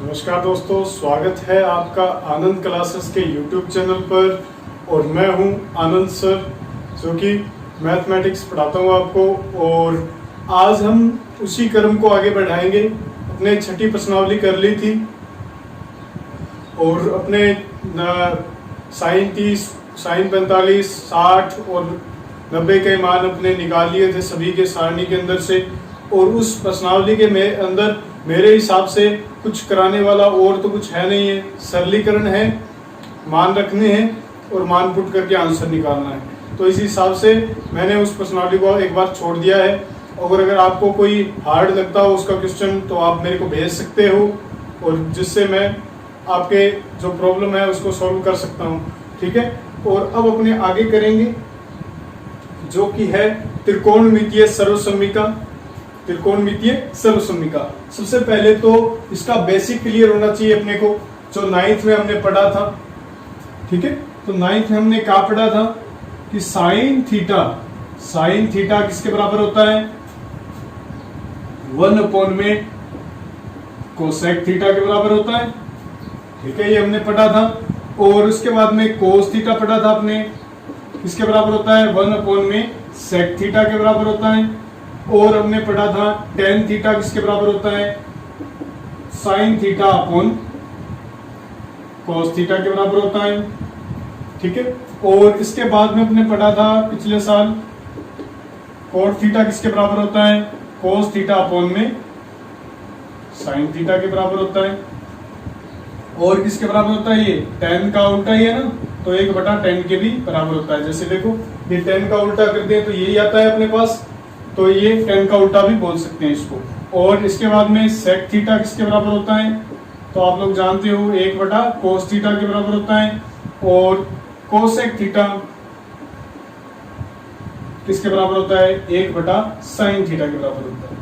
नमस्कार दोस्तों, स्वागत है आपका आनंद क्लासेस के YouTube चैनल पर। और मैं हूं आनंद सर, जो कि मैथमेटिक्स पढ़ाता हूं आपको। और आज हम उसी क्रम को आगे बढ़ाएंगे। अपने छठी प्रश्नावली कर ली थी और अपने साइन 30, साइन 45, 60 और 90 के मान अपने निकाल लिए थे सभी के सारणी के अंदर से। और उस प्रश्नावली के अंदर मेरे हिसाब से कुछ कराने वाला और तो कुछ है नहीं है, सरलीकरण है, मान रखने हैं और मान पुट करके आंसर निकालना है। तो इस हिसाब से मैंने उस प्रश्नावली को एक बार छोड़ दिया है। और अगर आपको कोई हार्ड लगता हो उसका क्वेश्चन तो आप मेरे को भेज सकते हो, और जिससे मैं आपके जो प्रॉब्लम है उसको सॉल्व कर सकता हूँ। ठीक है। और अब अपने आगे करेंगे जो कि है त्रिकोणमितीय सर्वसम्मिका। त्रिकोणमितीय सर्वसम्मिका, सबसे पहले तो इसका बेसिक क्लियर होना चाहिए अपने को, जो 9th में हमने पढ़ा था। ठीक है। तो 9th में हमने क्या पढ़ा था कि साइन थीटा किसके बराबर होता है? 1 में कोसेक थीटा के बराबर होता है। ठीक है, ये हमने पढ़ा था। और उसके बाद में कोस थीटा पढ़ा था अपने, किसके बराबर होता है? 1 में सेक थीटा के बराबर होता है। और हमने पढ़ा था टेन थीटा किसके बराबर होता है? Sine theta upon cos theta के बराबर होता है। ठीक है। और इसके बाद में अपने पढ़ा था पिछले साल कॉट थीटा किसके बराबर होता है? कॉस थीटा अपॉन में साइन थीटा के बराबर होता है। और किसके बराबर होता है? ये टेन का उल्टा ही है ना, तो 1/10 के भी बराबर होता है। जैसे देखो, ये 10 का उल्टा कर दें तो यही आता है अपने पास, तो ये 10 का उल्टा भी बोल सकते हैं इसको। और इसके बाद में सेक थीटा किसके बराबर होता है? तो आप लोग जानते हो 1/cos थीटा के बराबर होता है। और कोसेक थीटा किसके बराबर होता है? 1/sin थीटा के बराबर होता है।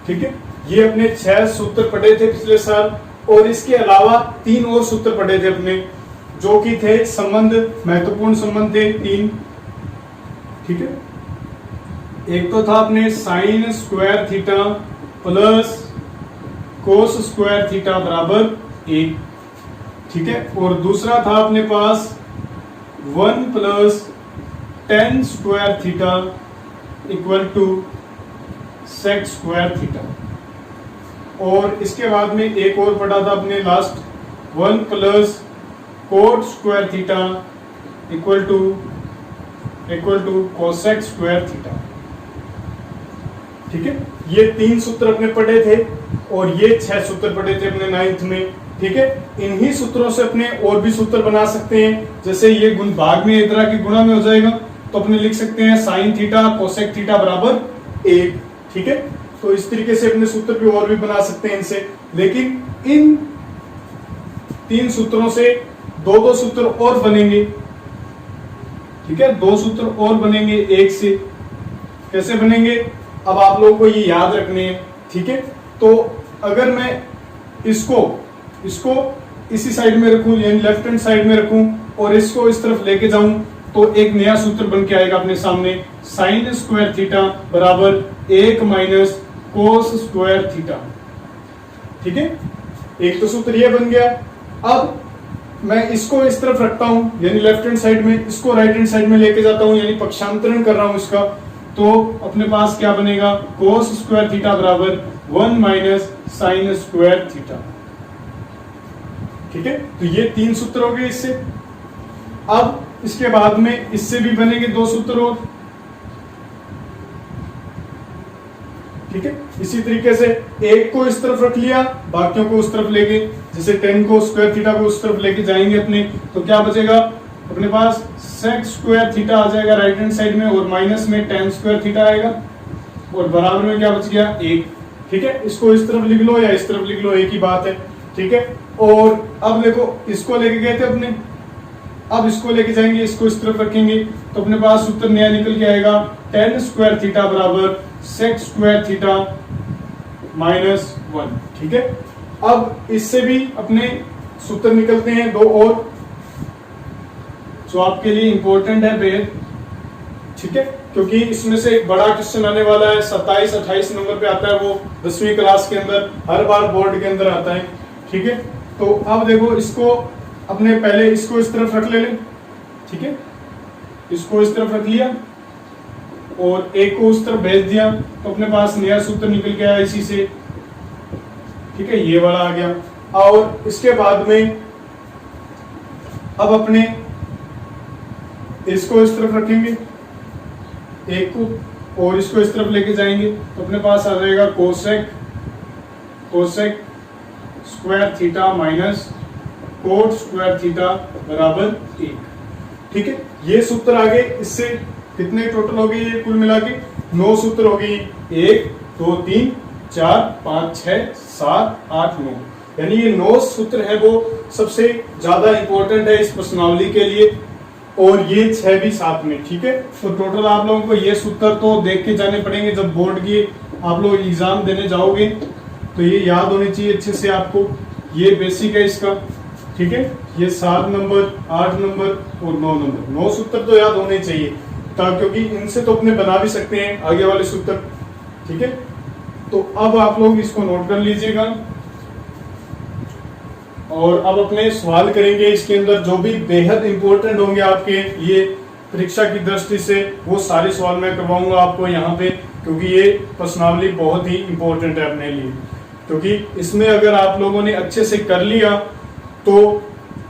ठीक है। ये अपने 6 सूत्र पढ़े थे पिछले साल। और इसके अलावा 3 और सूत्र पढ़े थे अपने, जो कि थे संबंध, महत्वपूर्ण संबंध थे 3। ठीक है। एक तो था अपने sine square theta plus cos square theta बराबर 1। ठीक है। और दूसरा था अपने पास 1 plus tan square theta equal to sec square theta. और इसके बाद में एक और पढ़ा था अपने last, 1 plus cot square theta equal to cosec square theta. ठीक है। ये 3 सूत्र अपने पढ़े थे और ये 6 सूत्र पढ़े थे अपने 9th में। ठीक है। इन्हीं सूत्रों से अपने और भी सूत्र बना सकते हैं। जैसे ये गुण भाग में इस तरह की गुणा में हो जाएगा, तो अपने लिख सकते हैं साइन थीटा कोसेक थीटा बराबर 1। ठीक है। तो इस तरीके से अपने सूत्र भी और भी बना सकते हैं इनसे। लेकिन इन 3 सूत्रों से 2 सूत्र और बनेंगे। ठीक है, 2 सूत्र और बनेंगे एक से। कैसे बनेंगे? अब आप लोगों को ये याद रखने हैं। ठीक है। तो अगर मैं इसको इसी साइड में रखूं, यानी लेफ्ट हैंड साइड में रखूं, और इसको इस तरफ लेके जाऊं, तो एक नया सूत्र बन के आएगा अपने सामने, साइन स्क्वायर थीटा बराबर 1 माइनस कोस स्क्वायर थीटा। ठीक है। एक तो सूत्र ये बन गया। अब मैं इसको इस तरफ रखता हूं, यानी लेफ्ट हैंड साइड में, इसको राइट हैंड साइड में लेके जाता हूं, यानी पक्षांतरण कर रहा हूं इसका। तो अपने पास क्या बनेगा? कोस स्क्वायर थीटा बराबर 1 माइनस साइन स्क्वायर थीटा। ठीक है। तो ये 3 सूत्र हो गए इससे। अब इसके बाद में इससे भी बनेंगे 2 सूत्र और। ठीक है। इसी तरीके से एक को इस तरफ रख लिया, बाकियों को उस तरफ लेके, जैसे 10 को स्क्वायर थीटा को उस तरफ लेके जाएंगे अपने, तो क्या बचेगा अपने पास? सेक स्क्वायर थीटा आ जाएगा राइट हैंड साइड में, और माइनस में टेन स्क्वायर थीटा आएगा, और बराबर में क्या बच गया? 1। ठीक है। इसको इस तरफ लिख लो या इस तरफ लिख लो, एक ही बात है। ठीक है। और अब देखो, इसको लेके गए थे अपने, अब इसको लेके जाएंगे, इसको इस तरफ रखेंगे, तो अपने पास सूत्र नया निकल के आएगा, टेन स्क्वायर थीटा बराबर सेक स्क्वायर थीटा माइनस 1। ठीक है। अब इससे भी अपने सूत्र निकलते हैं 2 और, जो आपके लिए इंपॉर्टेंट है बेहद। ठीक है। क्योंकि इसमें से एक बड़ा क्वेश्चन आने वाला है, 27-28 नंबर पे आता है वो 10वीं क्लास के अंदर, हर बार बोर्ड के अंदर आता है। ठीक है। तो अब देखो इसको अपने पहले इसको इस तरफ रख ले, ठीक है, इसको इस तरफ रख लिया और एक को उस तरफ भेज दिया, तो अपने पास नया सूत्र निकल के आया इसी से, ठीक है, ये वाला आ गया। और इसके बाद में अब अपने इसको इस तरफ रखेंगे एक को और इसको इस तरफ लेके जाएंगे, तो अपने पास आ जाएगा cosec square theta minus cot square theta बराबर 1, ठीक है। ये सूत्र आ गए। इससे कितने टोटल हो गए ये कुल मिला के 9 सूत्र हो गए, 1 2 3 4 5 6 7 8 9, यानी ये 9 सूत्र है वो सबसे ज्यादा इंपॉर्टेंट है इस प्रश्नावली के लिए, और ये 6 भी साथ में, ठीक है। तो टोटल आप लोगों को ये सूत्र तो देख के जाने पड़ेंगे, जब बोर्ड की आप लोग एग्जाम देने जाओगे तो ये याद होने चाहिए अच्छे से आपको। ये बेसिक है इसका, ठीक है। ये 7 नंबर 8 नंबर और 9 नंबर, 9 सूत्र तो याद होने चाहिए, क्योंकि इनसे तो अपने बना भी सकते हैं आगे वाले सूत्र, ठीक है। तो अब आप लोग इसको नोट कर लीजिएगा और अब अपने सवाल करेंगे इसके अंदर जो भी बेहद इंपॉर्टेंट होंगे आपके ये परीक्षा की दृष्टि से, वो सारे सवाल मैं करवाऊंगा आपको यहाँ पे, क्योंकि ये प्रश्नावली बहुत ही इंपॉर्टेंट है अपने लिए। क्योंकि इसमें अगर आप लोगों ने अच्छे से कर लिया तो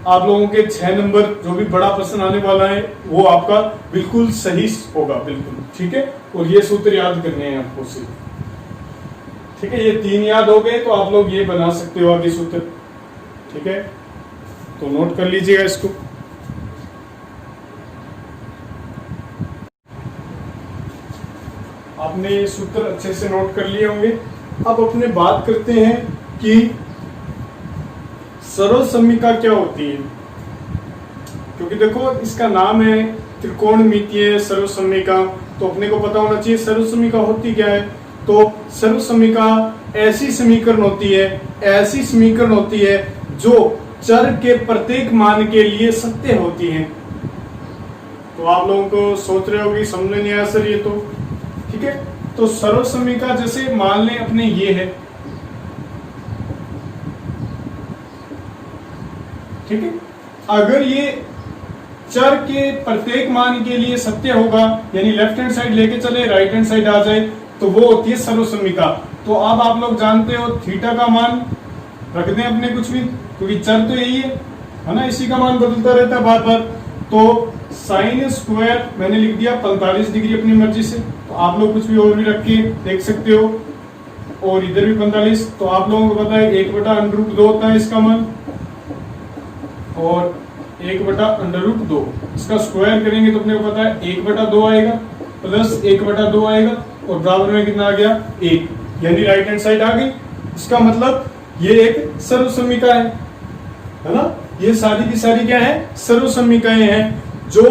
आप लोगों के 6 नंबर जो भी बड़ा प्रश्न आने वाला है वो आपका बिल्कुल सही होगा, बिल्कुल, ठीक है। और ये सूत्र याद करने हैं आपको सिर्फ, ठीक है। ये 3 याद हो गए तो आप लोग ये बना सकते हो आगे सूत्र, ठीक है। तो नोट कर लीजिएगा इसको। आपने ये सूत्र अच्छे से नोट कर लिए होंगे। अब अपने बात करते हैं कि सर्वसम्मिका क्या होती है, क्योंकि देखो इसका नाम है त्रिकोणमितीय सर्वसम्मिका, तो अपने को पता होना चाहिए सर्वसम्मिका होती क्या है। तो सर्वसम्मिका ऐसी समीकरण होती है जो चर के प्रत्येक मान के लिए सत्य होती है। तो आप लोगों को सोच रहे होगी समझ नहीं आया सर ये तो, ठीक है। तो सर्वसम्मिका जैसे मान लें अपने ये है, ठीक है। अगर ये चर के प्रत्येक मान के लिए सत्य होगा, यानी लेफ्ट हैंड साइड लेके चले राइट हैंड साइड आ जाए, तो वो होती है सर्वसम्मिका। तो अब आप लोग जानते हो थीटा का मान रख दें अपने कुछ भी, क्योंकि चर तो यही है ना, इसी का मान बदलता रहता है बार बार। तो साइन स्क्वायर मैंने लिख दिया 45 डिग्री अपनी मर्जी से, तो आप लोग कुछ भी और भी रख के देख सकते हो, और इधर भी 45। तो आप लोगों को पता है 1/√2 होता है इसका मान, और 1/√2 इसका स्क्वायर करेंगे तो अपने को पता है 1/2 आएगा प्लस 1/2 आएगा, और बराबर में कितना आ गया 1, यानी राइट हैंड साइड आ गई। इसका मतलब ये एक सर्वसम्मिका है ना। ये सारी की सारी क्या है, सर्वसम्मिकाएं हैं जो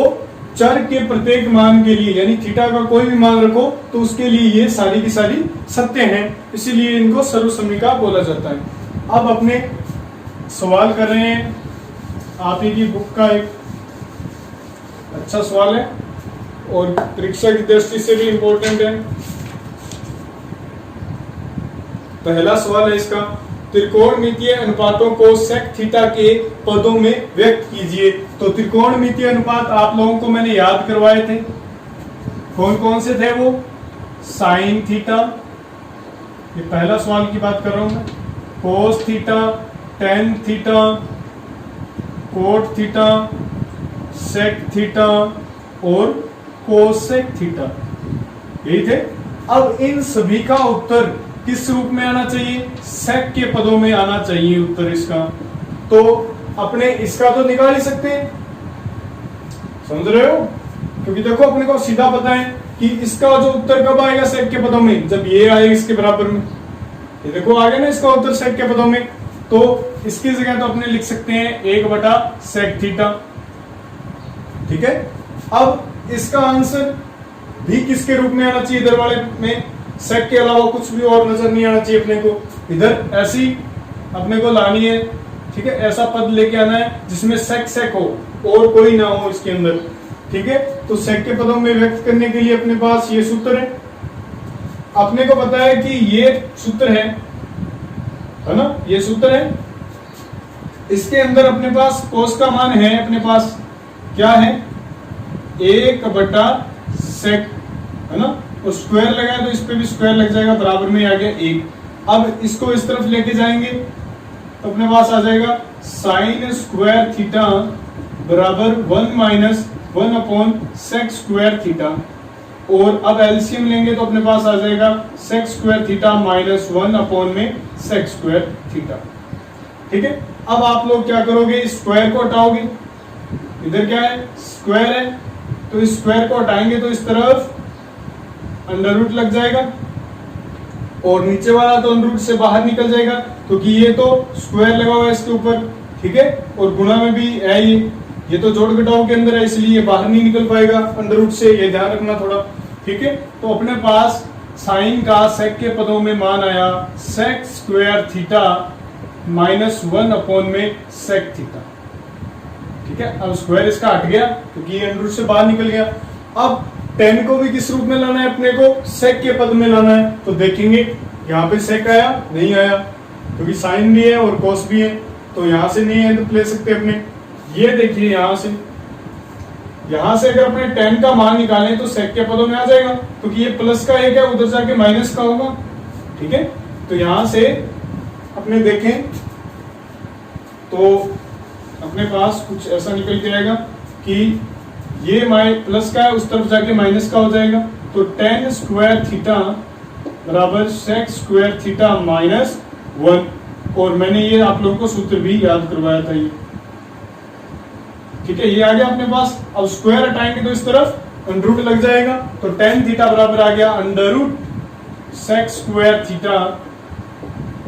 चर के प्रत्येक मान के लिए, यानी थीटा का कोई भी मान रखो तो उसके लिए ये सारी की सारी सत्य हैं, इसीलिए इनको सर्वसम्मिका बोला जाता है। अब अपने सवाल कर रहे हैं, आप ही की बुक का एक अच्छा सवाल है और परीक्षा की दृष्टि से भी इंपॉर्टेंट है। पहला सवाल है इसका, त्रिकोणमितीय अनुपातों को सेक थीटा के पदों में व्यक्त कीजिए। तो त्रिकोणमितीय अनुपात आप लोगों को मैंने याद करवाए थे, कौन कौन से थे वो, साइन थीटा, ये पहला सवाल की बात कर रहा हूं मैं, cos theta, tan theta, cot theta, sec theta और कोसेक थीटा, यही थे। अब इन सभी का उत्तर किस रूप में आना चाहिए, सेक के पदों में आना चाहिए उत्तर इसका। तो अपने इसका तो निकाल ही सकते हैं, समझ रहे हो, क्योंकि देखो अपने को सीधा पता है कि इसका जो उत्तर कब आएगा सेक के पदों में, जब ये आएगा इसके बराबर में। ये देखो आ गया ना इसका उत्तर सेक के पदों में, तो इसकी जगह तो अपने लिख सकते हैं 1/sec थीटा, ठीक है। अब इसका आंसर भी किसके रूप में आना चाहिए, इधर वाले में सेक के अलावा कुछ भी और नजर नहीं आना चाहिए अपने को, इधर ऐसी अपने को लानी है, ठीक है। ऐसा पद लेके आना है जिसमें सेक सेक हो और कोई ना हो इसके अंदर, ठीक है। तो सेक के पदों में व्यक्त करने के लिए अपने पास ये सूत्र है, अपने को पता है कि ये सूत्र है ना, ये सूत्र है, इसके अंदर अपने पास कोस का मान है, अपने पास क्या है 1/sec है ना, और स्क्वायर लगाए तो इस पे भी स्क्वायर लग जाएगा, बराबर में आ गया 1। अब इसको इस तरफ लेके जाएंगे तो अपने पास आ जाएगा साइन स्क्वायर थीटा बराबर 1 - 1/sec स्क्वायर थीटा, और अब एलसीएम लेंगे तो अपने पास आ जाएगा sec square theta minus 1/sec square theta. ठीक है, अब आप लोग क्या करोगे, स्क्वायर को हटाओगे, इधर क्या है स्क्वायर है, तो इस स्क्वायर को हटाएंगे तो इस तरफ अंडर रूट लग जाएगा, और नीचे वाला तो अंडर रूट से बाहर निकल जाएगा क्योंकि ये तो स्क्वायर लगा हुआ है इसके ऊपर। ठीक है, और गुणा में भी है ये तो जोड़ घटाव के अंदर है, इसलिए ये बाहर नहीं निकल पाएगा अंडर रूट से, ये ध्यान रखना थोड़ा। ठीक है, तो अपने पास साइन का सेक के पदों में मान आया sec square theta minus 1/sec theta. ठीक है, अब स्क्वायर इसका हट गया क्योंकि ये अंडर रूट से बाहर निकल गया। अब tan को भी किस रूप में लाना है, अपने को सेक के पद में लाना है, तो देखेंगे यहाँ पे सेक आया नहीं आया, क्योंकि साइन भी है और कोस भी है, तो यहाँ से नहीं है तो ले सकते अपने, ये देखिए यहाँ से अगर अपने tan का मान निकालें तो सेक के पदों में आ जाएगा, क्योंकि ये प्लस का एक है, उधर जाके माइनस का होगा। ठीक है, तो यहाँ से अपने देखें तो अपने पास कुछ ऐसा निकल के आएगा कि ये प्लस का है, उस तरफ जाके माइनस का हो जाएगा, तो tan स्क्वायर थीटा बराबर sec स्क्वायर थीटा माइनस 1, और मैंने ये आप लोगों को सूत्र भी याद करवाया था ये। ठीक है, ये आ गया अपने पास। अब स्क्वायर हटाएंगे तो इस तरफ अंडर रूट लग जाएगा, तो tan थीटा बराबर आ गया under root sec square theta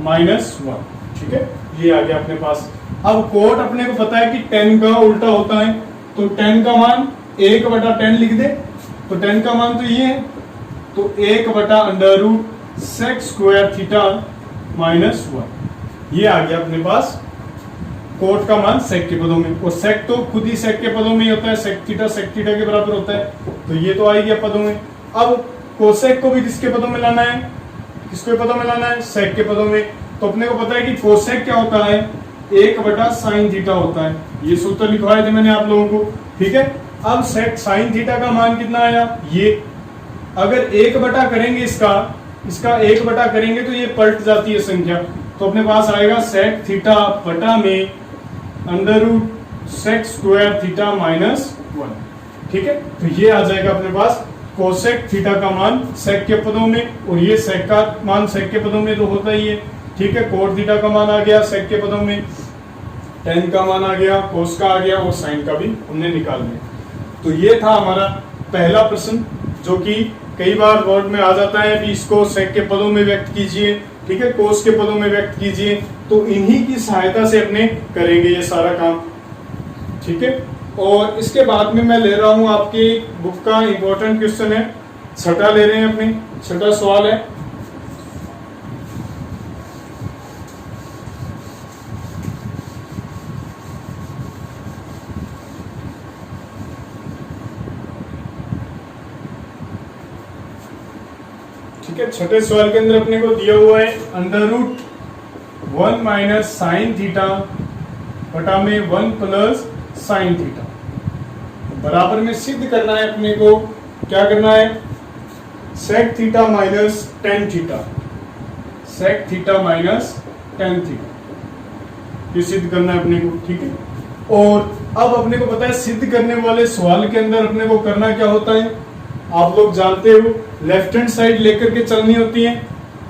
minus 1। ठीक है, ये आ गया अपने पास। अब कोट अपने को पता है कि tan का उल्टा होता है, तो tan का मान 1/tan लिख दे, तो tan का मान तो ये है, तो 1/√sec स्क्वायर थीटा माइनस 1, ये आ गया अपने पास कोट का मान सेक के पदों में, और सेक तो खुद ही सेक के पदों में ही होता है, सेक थीटा के बराबर होता है, तो ये तो आ गया पदों में। अब कोसेक को भी किसके पदों में लाना है, किसके पदों में लाना है, सेक के पदों में। तो अपने को पता है कि कोसेक क्या होता है, 1/sin थीटा होता है, ये सूत्र लिखवाए थे मैंने आप लोगों को। ठीक है, अब सेक साइन थीटा का मान कितना आया, ये अगर 1/, करेंगे इसका 1/, करेंगे तो ये पलट जाती है संख्या, तो अपने पास आएगा सेक थीटा बटा में √sec स्क्वायर थीटा माइनस 1। ठीक है, तो ये आ जाएगा अपने पास कोसेक थीटा का मान सेक के पदों में, और ये सेक का मान सेक के पदों में तो होता ही है। ठीक है, कोट थीटा का मान आ गया सेक के पदों में, tan का मान आ गया, कोस का आ गया, और साइन का भी हमने निकाल लिया। तो ये था हमारा पहला प्रश्न, जो कि कई बार बोर्ड में आ जाता है कि इसको सेक के पदों में व्यक्त कीजिए, ठीक है, कोस के पदों में व्यक्त कीजिए, तो इन्हीं की सहायता से अपने करेंगे ये सारा काम। ठीक है, और इसके बाद में मैं ले रहा हूं आपकी बुक का इंपॉर्टेंट क्वेश्चन है, छठा ले रहे हैं अपने, छठा सवाल है। ठीक है, छठे सवाल के अंदर अपने को दिया हुआ है √1 - sin थीटा बटा में 1 + sin थीटा, बराबर में सिद्ध करना है अपने को, क्या करना है, sec theta minus tan theta, sec theta minus tan theta, ये सिद्ध करना है अपने को। ठीक है, और अब अपने को पता है सिद्ध करने वाले सवाल के अंदर अपने को करना क्या होता है, आप लोग जानते हो, लेफ्ट हैंड साइड लेकर के चलनी होती है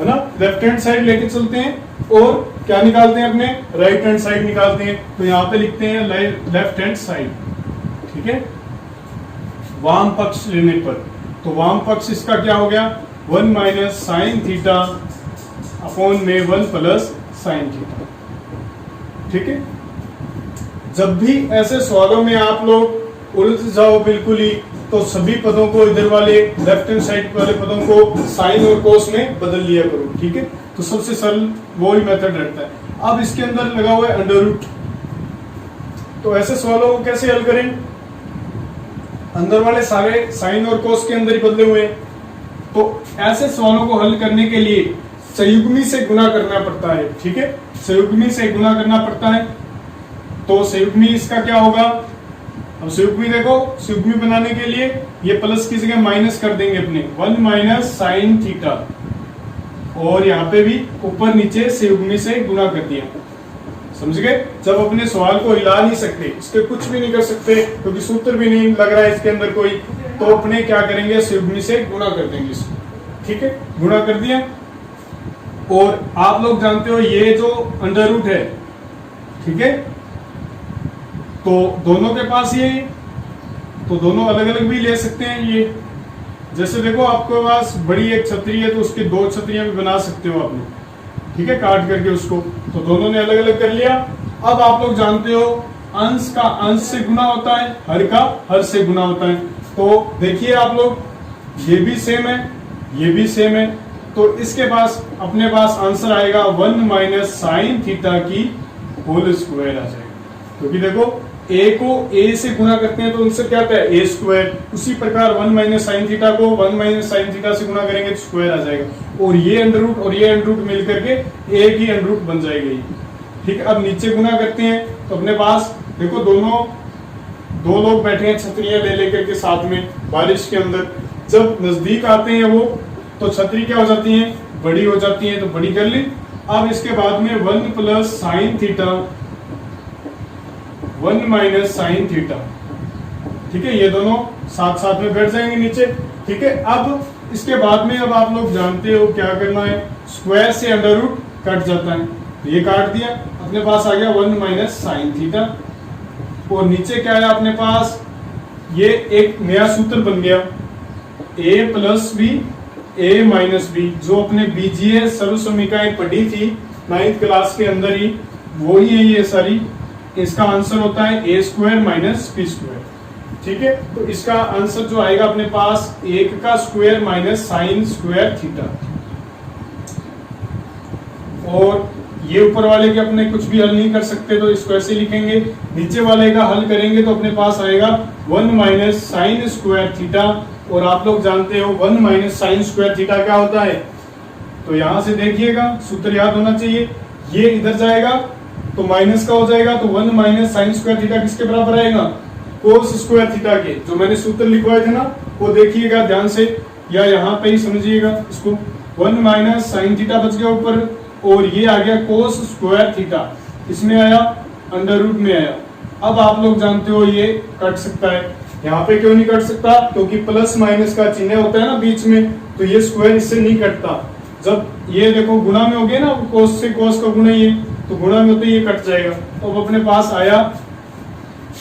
ना, लेफ्ट हैंड साइड लेके चलते हैं और क्या निकालते हैं अपने, राइट हैंड साइड निकालते हैं, तो यहाँ पे लिखते हैं लेफ्ट हैंड साइड। ठीक है, वाम पक्ष लेने पर, तो वाम पक्ष इसका क्या हो गया, 1 - sin थीटा अपॉन में 1 + sin थीटा। ठीक है, जब भी ऐसे सवालों में आप लोग उलझ जाओ बिल्कुल ही, तो सभी पदों को इधर वाले लेफ्ट हैंड साइड वाले पदों को साइन और कोस में बदल लिया करो। ठीक है, तो सबसे सरल वो ही मेथड रहता है। अब इसके अंदर लगा हुआ है अंडर रूट, तो ऐसे सवालों को कैसे हल करें, अंदर वाले सारे साइन और कोस के अंदर ही बदले हुए हैं, तो ऐसे सवालों को हल करने के लिए संयुग्मी से गुणा करना पड़ता है। ठीक है, संयुग्मी से गुणा करना पड़ता है, तो संयुग्मी इसका क्या होगा, अब संयुग्मी देखो, संयुग्मी बनाने के लिए ये प्लस की जगह माइनस कर देंगे अपने 1 माइनस साइन थीटा, और यहाँ पे भी ऊपर नीचे संयुग्मी से गुणा कर दिया। समझ गए? जब अपने सवाल को हिला नहीं सकते, इसके कुछ भी नहीं कर सकते क्योंकि सूत्र भी नहीं लग रहा है इसके अंदर कोई, तो अपने क्या करेंगे, संयुग्मी से गुणा कर देंगे इसको। ठीक है, गुणा कर दिया। और आप लोग जानते हो ये जो अंडर रूट है, ठीक है, तो दोनों के पास ये, तो दोनों अलग अलग भी ले सकते हैं ये। जैसे देखो आपके पास बड़ी एक छतरी है तो उसके दो छतरियां भी बना सकते हो आपने, ठीक है, काट करके उसको, तो दोनों ने अलग अलग कर लिया। अब आप लोग जानते हो अंश का अंश से गुना होता है, हर का हर से गुना होता है। तो देखिए आप लोग, ये भी सेम है, ये भी सेम है, तो इसके पास अपने पास आंसर आएगा 1 माइनस साइन थीटा की होल स्क्वायर आ जाएगा। क्योंकि देखो a को a से गुणा करते हैं तो उनसे क्या आता है a स्क्वायर, उसी प्रकार 1 माइनस साइन थीटा को 1 माइनस साइन थीटा से गुणा करेंगे तो स्क्वायर आ जाएगा, और ये अंडर रूट और ये अंडर रूट मिल करके a की अंडर रूट बन जाएगी। ठीक है, अब नीचे गुणा करते हैं तो अपने पास देखो दोनों दो लोग बैठे हैं छतरियां ले लेकर के साथ में बारिश के अंदर, जब नजदीक आते हैं वो तो छतरी क्या हो जाती है, बड़ी हो जाती है, तो बड़ी कर ली। अब इसके बाद में 1 plus sine theta 1 minus sine theta, ठीक है, ये दोनों साथ साथ में बैठ जाएंगे नीचे। ठीक है, अब इसके बाद में अब आप लोग जानते हो क्या करना है, स्क्वायर से अंडर रूट कट जाता है, तो ये काट दिया, अपने पास आ गया 1 माइनस साइन थीटा, और नीचे क्या है अपने पास, ये एक नया सूत्र बन गया a plus B a minus B, जो अपने बीजीय सर्वसमीकाएं पढ़ी थी 9th क्लास के अंदर ही, वो ही है ये सारी। इसका आंसर होता है a square minus B square. ठीक है, तो इसका आंसर जो आएगा अपने पास 1 का square minus sign square theta, और ये ऊपर वाले के अपने कुछ भी हल नहीं कर सकते तो इसको ऐसे लिखेंगे, नीचे वाले का हल करेंगे तो अपने पास आएगा 1 माइनस साइन स्क्वायर थीटा, और आप लोग जानते हो 1 माइनस साइन स्क्वायर थीटा क्या होता है, तो यहां से देखिएगा सूत्र याद होना चाहिए, ये इधर जाएगा तो माइनस का हो जाएगा, तो 1 माइनस साइन स्क्वायर थीटा किसके बराबर आएगा, कोस स्क्वायर थीटा के। जो मैंने सूत्र लिखवाए थे ना वो देखिएगा ध्यान से, या यहाँ पे ही समझिएगा इसको, 1 माइनस साइन थीटा बच गया ऊपर, और ये आ गया कोस स्क्वायर थीटा, इसमें आया अंडर रूट में आया। अब आप लोग जानते हो ये कट सकता है, यहाँ पे क्यों नहीं कट सकता, क्योंकि प्लस माइनस का चिन्ह होता है ना बीच में, तो ये स्क्वायर इससे नहीं कटता। जब ये देखो गुणा में हो गया ना, कोस से कोस का गुणा ही है, तो गुणा में होते ये कट जाएगा। तो अब अपने पास आया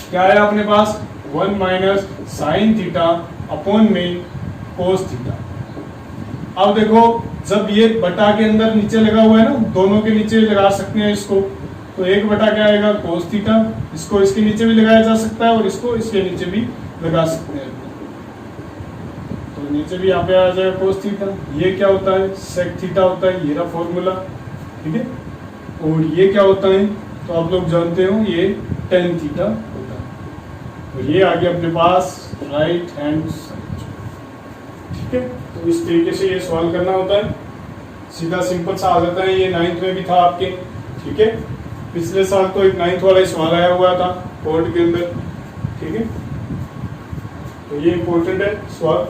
क्या आया अपने पास, 1 माइनस साइन थीटा अपॉन में कोस थीटा। अब देखो जब ये बटा के अंदर नीचे लगा हुआ है ना, दोनों के नीचे लगा सकते हैं इसको, तो 1 बटा क्या आएगा कोस थीटा, इसको इसके नीचे भी लगाया जा सकता है और इसको इसके नीचे भी लगा सकते हैं, तो नीचे भी यहाँ पे आ जाएगा कोस थीटा। ये क्या होता है, सेक थीटा होता है, ये रहा फॉर्मूला। ठीक है, और ये क्या होता है, तो आप लोग जानते हो ये टेन थीटा होता है, और ये आ गया अपने पास राइट हैंड साइड। ठीक है, तो इस तरीके से ये सवाल करना होता है, सीधा सिंपल सा आ जाता है। ये 9th में भी था आपके, ठीक है, पिछले साल तो एक 9th वाला ही सवाल आया हुआ था बोर्ड के अंदर। ठीक है, तो ये इंपॉर्टेंट है सवाल।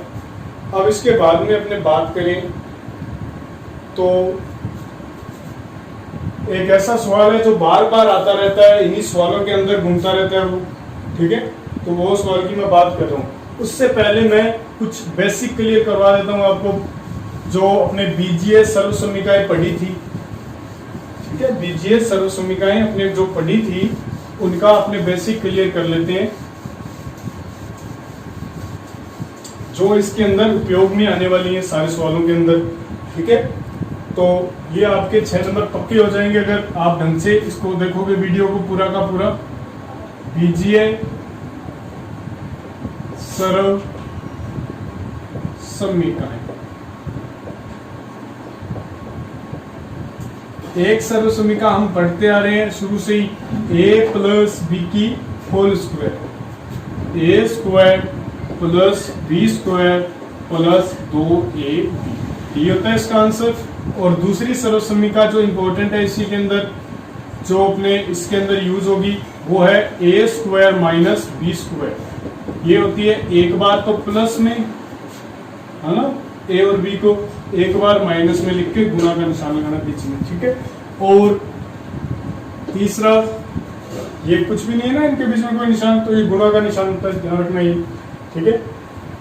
अब इसके बाद में अपने बात करें तो एक ऐसा सवाल है जो बार बार आता रहता है, इन्हीं सवालों के अंदर घूमता रहता है वो। ठीक है, तो वो सवाल की मैं बात कर रहा हूँ। उससे पहले मैं कुछ बेसिक क्लियर करवा देता हूँ आपको, जो अपने बीजीय सर्वसमीकाएं पढ़ी थी। ठीक है, बीजीय सर्वसमीकाएं अपने जो पढ़ी थी उनका अपने बेसिक क्लियर कर लेते हैं, जो इसके अंदर उपयोग में आने वाली है सारे सवालों के अंदर। ठीक है, तो ये आपके 6 नंबर पक्के हो जाएंगे अगर आप ढंग से इसको देखोगे, वीडियो को पूरा का पूरा। बीजीय सर्व समीकाएं, एक सर्व समीका हम पढ़ते आ रहे हैं शुरू से ही, a प्लस बी की whole square, a square plus B square plus 2ab, ये होता है इसका आंसर। और दूसरी सर्व समीका जो इंपॉर्टेंट है इसी के अंदर, जो अपने इसके अंदर यूज होगी वो है ए स्क्वायर माइनस बी स्क्वायर। ये होती है एक बार तो प्लस में, है ना, ए और बी को एक बार माइनस में लिख के गुणा का निशान लगाना बीच में, ठीक है। और तीसरा, ये कुछ भी नहीं है ना इनके बीच में कोई निशान, तो ये गुणा का निशान होता है, ध्यान रखना ये, ठीक है।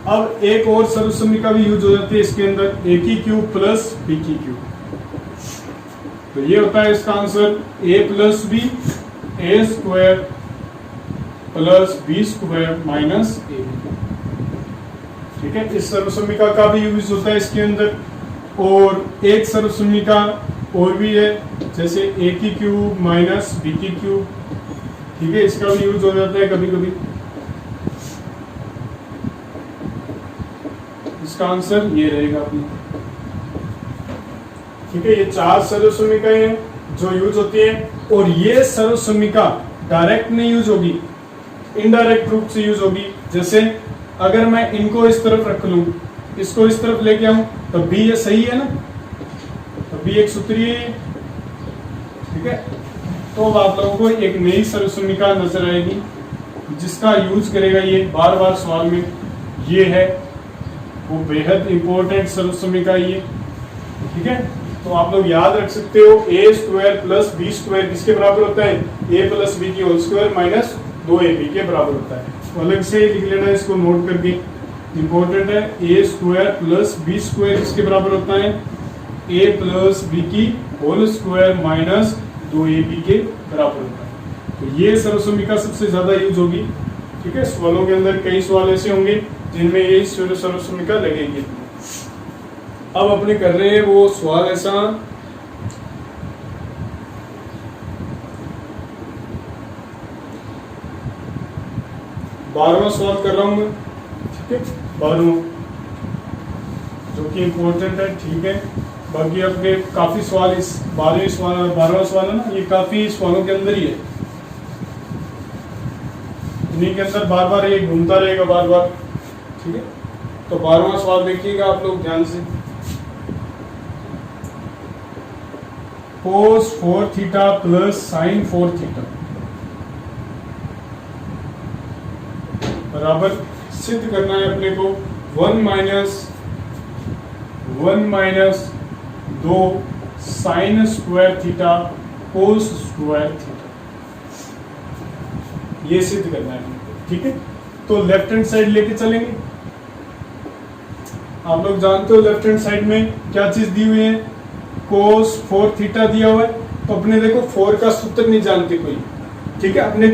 अब एक और सर्वसम्मिका भी यूज हो जाती है इसके अंदर, ए की क्यूब प्लस बी की क्यूब। तो ये होता है इसका answer A plus B, A square plus B square minus A, ठीक है। इस सर्वसम्मिका का भी यूज होता है इसके अंदर। और एक सर्वसम्मिका और भी है, जैसे ए की क्यूब माइनस बी की क्यूब, ठीक है, इसका भी यूज हो जाता है कभी कभी। इसका आंसर ये रहेगा अपनी, ठीक है। ये 4 सर्वसम्मिकाएं हैं जो यूज होती हैं। और ये सर्वसम्मिका डायरेक्ट नहीं यूज होगी, इनडायरेक्ट रूप से यूज होगी। जैसे अगर मैं इनको इस तरफ रख लूं, इसको इस तरफ लेके आऊं, तो बी ये सही है ना, तो बी एक सूत्रीय है, ठीक है। तो अब आप लोगों को एक नई सर्वसम्मिका नजर आएगी जिसका यूज करेगा ये बार बार सवाल में, ये है वो बेहद इंपॉर्टेंट सर्वसम्मिका ये, ठीक है। तो आप लोग याद रख सकते हो ए स्क्वायर प्लस बी स्क्वायर किसके बराबर होता है, ए प्लस बी की होल स्क्वायर माइनस 2ab के बराबर होता है। तो अलग से लिख लेना इसको नोट करके, इंपॉर्टेंट है। ए स्क्वायर प्लस बी स्क्वायर किसके बराबर होता है, ए प्लस बी की होल स्क्वायर माइनस 2ab के बराबर होता है। तो ये सर्वसम्मिका सबसे ज्यादा यूज होगी, ठीक है। सवालों के अंदर कई सवाल ऐसे होंगे जिनमें ये सर्वसम्मिका लगेगी। अब अपने कर रहे हैं वो सवाल ऐसा, बारहवां सवाल कर रहा हूं मैं, ठीक है, 12वां, जो कि इम्पोर्टेंट है, ठीक है। बाकी आपके काफी सवाल इस 12वां सवाल है ना, ये काफी सवालों के अंदर ही है, इन्हीं के अंदर बार बार ये घूमता रहेगा बार बार, ठीक है। तो 12वां सवाल देखिएगा आप लोग ध्यान से। cos 4 theta plus sign 4 theta बराबर सिद्ध करना है अपने को 1 minus 2 sign square theta cos square theta, ये सिद्ध करना है, ठीक है। तो लेफ्ट हैंड साइड लेके चलेंगे। आप लोग जानते हो लेफ्ट हैंड साइड में क्या चीज दी हुई है, कोस 4 थीटा दिया हुआ है। तो अपने देखो 4 का सूत्र नहीं जानते कोई, ठीक है। अपने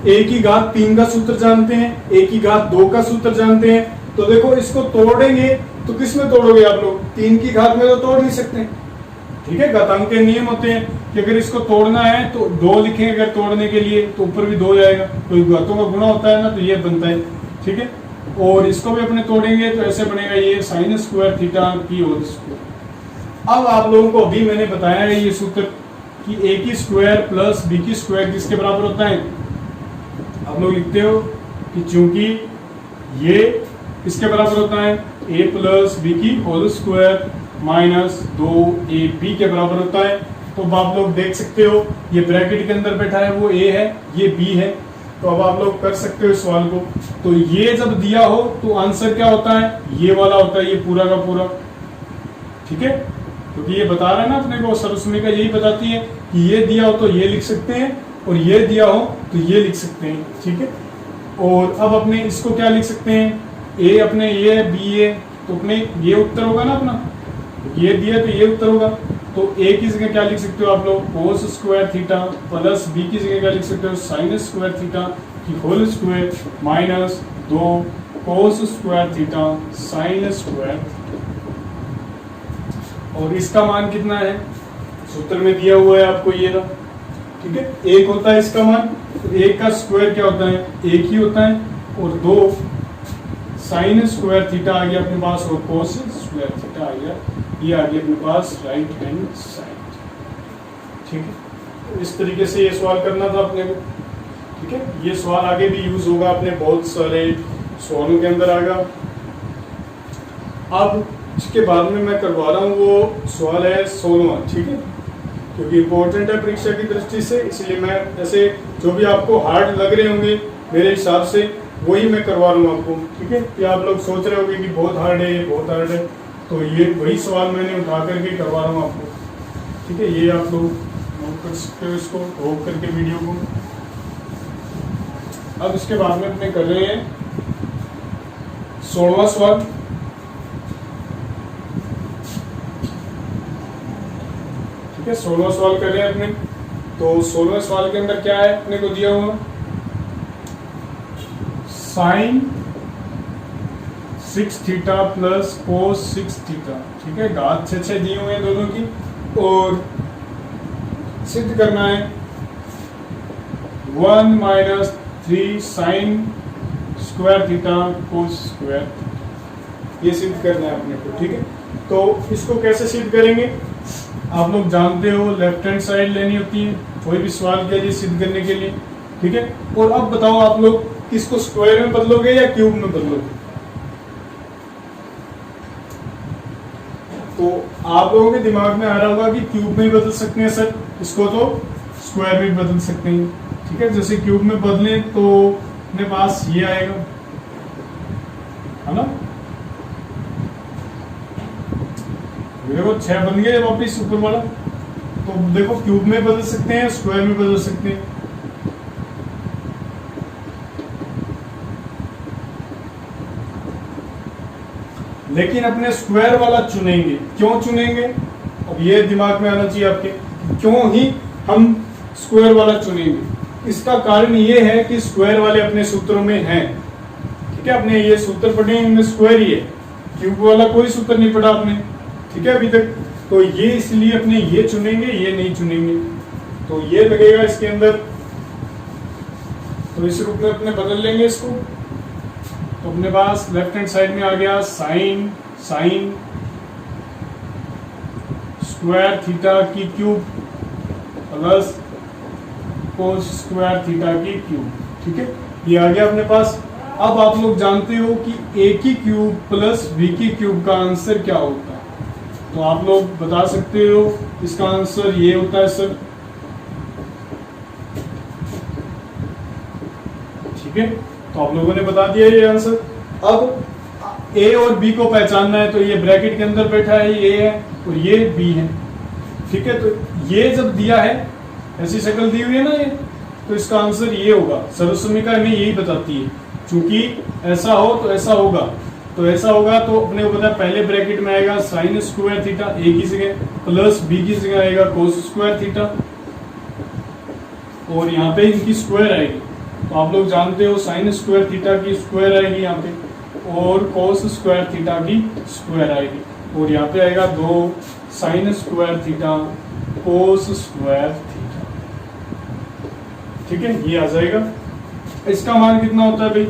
a की घात 3 का सूत्र जानते हैं, a की घात 2 का सूत्र जानते हैं। तो देखो इसको तोड़ेंगे तो किस में तोड़ोगे आप लोग, 3 की घात में तो तोड़ नहीं सकते, ठीक है। घातांक के नियम होते हैं कि अगर इसको तोड़ना है तो 2 लिखेंगे, अगर तोड़ने के लिए तो ऊपर भी 2 जाएगा, तो घातों का गुणा होता है ना, तो ये बनता है, ठीक है। और इसको भी अपने तोड़ेंगे तो ऐसे बनेगा ये साइन स्क्वायर थीटा की होल स्क्वायर। अब आप लोगों को अभी मैंने बताया है ये सूत्र कि ए की स्क्वायर प्लस बी की स्क्वायर किसके बराबर होता है। आप लोग लिखते हो कि चूंकि ये किसके बराबर होता है, ए प्लस बी की होल स्क्वायर माइनस 2ab के बराबर होता है। तो अब आप लोग देख सकते हो ये ब्रैकेट के अंदर बैठा है वो a है, ये b है। तो अब आप लोग कर सकते हो इस सवाल को। तो ये जब दिया हो तो आंसर क्या होता है, ये वाला होता है, ये पूरा का पूरा, ठीक है। क्योंकि ये बता रहा है ना अपने को, सर्वसम्मिका यही बताती है कि ये दिया हो तो ये लिख सकते हैं और ये दिया हो तो ये लिख सकते हैं, ठीक है। और अब अपने इसको क्या लिख सकते हैं, ए अपने ये है, बी है, तो अपने ये उत्तर होगा ना अपना, ये दिया तो ये उत्तर होगा। तो ए की जगह क्या लिख सकते हो आप लोग, cos square theta plus B की जगह क्या लिख सकते हो, साइन स्क्वायर थीटा की whole square minus 2 cos square theta sine square. और इसका मान कितना है, सूत्र में दिया हुआ है आपको ये रहा, ठीक है। 1 होता है इसका मान, तो 1 का स्क्वायर क्या होता है, 1 ही होता है। और 2 साइन स्क्वायर थीटा आ गया अपने पास और कोस स्क्वायर थीटा आ गया, ये आ गया अपने पास राइट हैंड साइड, ठीक है। तो इस तरीके से ये सवाल करना था अपने को, ठीक है। ये सवाल आगे भी यूज होगा अपने बहुत सारे सवालों के अंदर आएगा। अब इसके बाद में मैं करवा रहा हूँ वो सवाल है 16वां, ठीक है। क्योंकि इम्पोर्टेंट है परीक्षा की दृष्टि से, इसलिए मैं ऐसे जो भी आपको हार्ड लग रहे होंगे मेरे हिसाब से वही मैं करवा रहा हूँ आपको। ठीक है, कि आप लोग सोच रहे होंगे कि बहुत हार्ड है, ये बहुत हार्ड है, तो ये वही सवाल मैंने उठा करके करवा रहा हूँ आपको। ठीक है, ये आप लोग नोट कर सकते हो इसको, रोक करके वीडियो को। अब इसके बाद में अपने कर रहे हैं 16वां सवाल। ठीक है, 16वां सवाल कर रहे हैं अपने। तो 16वें सवाल के अंदर क्या है अपने को दिया हुआ, sine 6 theta plus cos 6 theta. ठीक है, घात 6 दिए हुए हैं दोनों की, और सिद्ध करना है 1 minus 3 sign square theta cos square, ये सिद्ध करना है अपने को। ठीक है, तो इसको कैसे सिद्ध करेंगे, आप लोग जानते हो लेफ्ट हैंड साइड लेनी होती है कोई भी सवाल के लिए सिद्ध करने के लिए। ठीक है, और अब बताओ आप लोग इसको स्क्वायर में बदलोगे या क्यूब में बदलोगे। तो आप लोगों के दिमाग में आ रहा होगा कि क्यूब में ही बदल सकते हैं सर, इसको तो स्क्वायर में भी बदल सकते हैं। ठीक है, जैसे क्यूब में बदलें तो अपने पास ये आएगा, है ना। देखो 6 बन गए वापिस ऊपर वाला, तो देखो क्यूब में बदल सकते हैं, स्क्वायर में बदल सकते हैं। लेकिन अपने स्क्वायर वाला चुनेंगे, क्यों चुनेंगे, अब ये दिमाग में आना चाहिए आपके, क्यों ही हम स्क्वायर वाला चुनेंगे। इसका कारण ये है कि स्क्वायर वाले अपने सूत्रों में हैं। ठीक है, अपने ये सूत्र पढ़े इनमें स्क्वायर ही है, क्यूब वाला कोई सूत्र नहीं पढ़ा आपने। ठीक है अभी तक, तो ये इसलिए अपने ये चुनेंगे, ये नहीं चुनेंगे, तो ये लगेगा इसके अंदर, तो इस रूप में अपने बदल लेंगे इसको। तो अपने पास लेफ्ट हैंड साइड में आ गया साइन स्क्वायर थीटा की cube plus cos square theta की क्यूब। ठीक है, ये आ गया अपने पास। अब आप लोग जानते हो कि ए की क्यूब प्लस बी की क्यूब का आंसर क्या होता है, तो आप लोग बता सकते हो इसका आंसर ये होता है सर। ठीक है, तो आप लोगों ने बता दिया ये आंसर। अब ए और बी को पहचानना है, तो ये ब्रैकेट के अंदर बैठा है, ये है और ये बी है। ठीक है, तो ये जब दिया है, ऐसी शक्ल दी हुई है ना ये, तो इसका आंसर ये होगा। सर्वसमीकरण में यही बताती है, चूंकि ऐसा हो तो ऐसा होगा, तो ऐसा होगा तो अपने को पता है पहले ब्रैकेट में आएगा साइन स्क्वायर थीटा ए की जगह, प्लस बी की जगह आएगा कोस स्क्वायर थीटा, और यहाँ पे इनकी स्क्वायर आएगी। तो आप लोग जानते हो साइन स्क्वायर थीटा की स्क्वायर आएगी यहाँ पे, और कोस स्क्वायर थीटा की स्क्वायर आएगी, और यहाँ पे आएगा 2 sign square theta cos square theta. ठीक है, ये आ जाएगा। इसका मान कितना होता है भाई,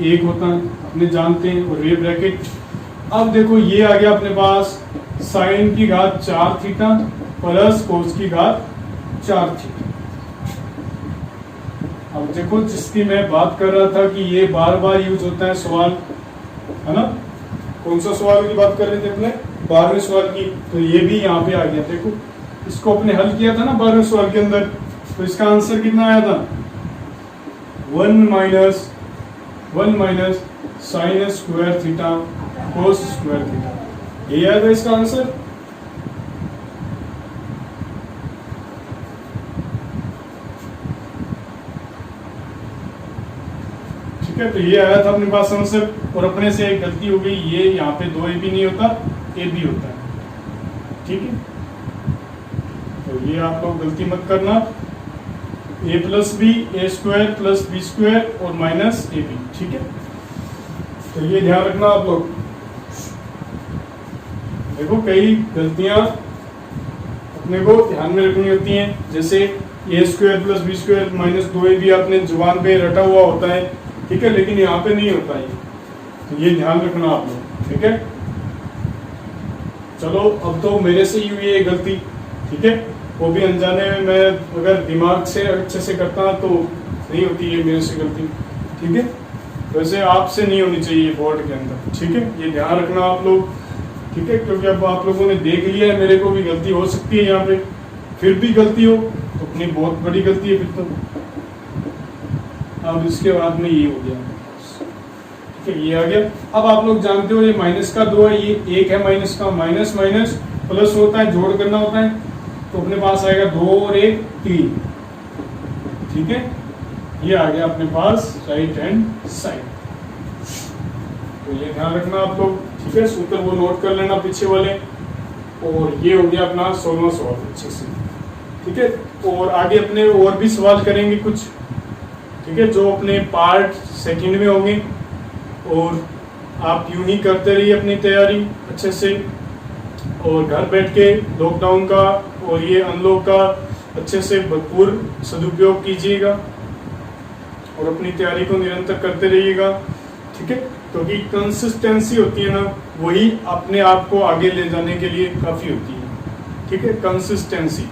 1 होता है, अपने जानते हैं, और ये ब्रैकेट। अब देखो ये आ गया अपने पास साइन की घात 4 थीटा प्लस कोस की घात 4 थीटा। अब देखो जिसकी मैं बात कर रहा था कि ये बार बार यूज होता है सवाल, है ना। कौन सा सवाल की बात कर रहे थे अपने, 12वें सवाल की, तो ये भी यहाँ पे आ गया। देखो इसको अपने हल किया था ना 12वें सवाल के अंदर, तो इसका आंसर कितना आया था, 1 minus sign square theta cos square theta, ये आया था इसका आंसर। ठीक है, तो ये आया था अपने पास आंसर, और अपने से एक गलती हो गई, ये यहाँ पे 2 ए बी नहीं होता, ए बी होता है। ठीक है, तो ये आप लोग गलती मत करना, ए plus B, A square plus B square और माइनस ए बी। ठीक है, तो ये ध्यान रखना आप लोग। देखो कई गलतियां अपने को ध्यान में रखनी होती हैं, जैसे A square plus B square minus 2ab आपने जुबान पे रटा हुआ होता है, ठीक है, लेकिन यहाँ पे नहीं होता है, तो ये ध्यान रखना आप लोग। ठीक है, चलो अब तो मेरे से ही हुई है गलती, ठीक है, वो भी अनजाने में, मैं अगर दिमाग से अच्छे से करता तो नहीं होती है मेरे से गलती। ठीक है, वैसे आपसे नहीं होनी चाहिए बोर्ड के अंदर। ठीक है, ये ध्यान रखना आप लोग। ठीक है, क्योंकि अब आप लोगों ने देख लिया है, मेरे को भी गलती हो सकती है यहाँ पे, फिर भी गलती हो तो अपनी बहुत बड़ी गलती है फिर तो। अब इसके बाद में ये हो गया, ठीक है, ये आ गया। अब आप लोग जानते हो ये माइनस का 2 है, ये 1 है माइनस का, माइनस माइनस प्लस होता है, जोड़ करना होता है, तो अपने पास आएगा 2 और 1 3, ठीक है। ये आ गया अपने पास राइट हैंड साइड। तो ये ध्यान रखना आप लोग, ठीक है, सूत्र वो नोट कर लेना पीछे वाले। और ये हो गया अपना 16वां सवाल अच्छे से, ठीक है। और आगे अपने और भी सवाल करेंगे कुछ, ठीक है, जो अपने पार्ट सेकंड में होंगे। और आप यूं ही करते रहिए अपनी तैयारी अच्छे से, और घर बैठ के लॉकडाउन का और ये अनलॉक का अच्छे से भरपूर सदुपयोग कीजिएगा और अपनी तैयारी को निरंतर करते रहिएगा, ठीक है। क्योंकि कंसिस्टेंसी होती है ना, वही अपने आप को आगे ले जाने के लिए काफ़ी होती है, ठीक है। कंसिस्टेंसी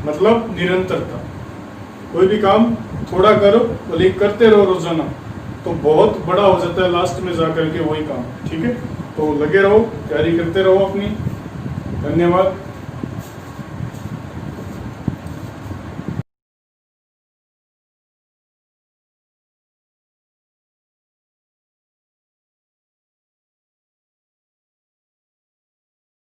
मतलब निरंतरता। कोई भी काम थोड़ा करो, भले करते रहो रोजाना, तो बहुत बड़ा हो जाता है लास्ट में जाकर के वही काम, ठीक है। तो लगे रहो, तैयारी करते रहो अपनी। धन्यवाद।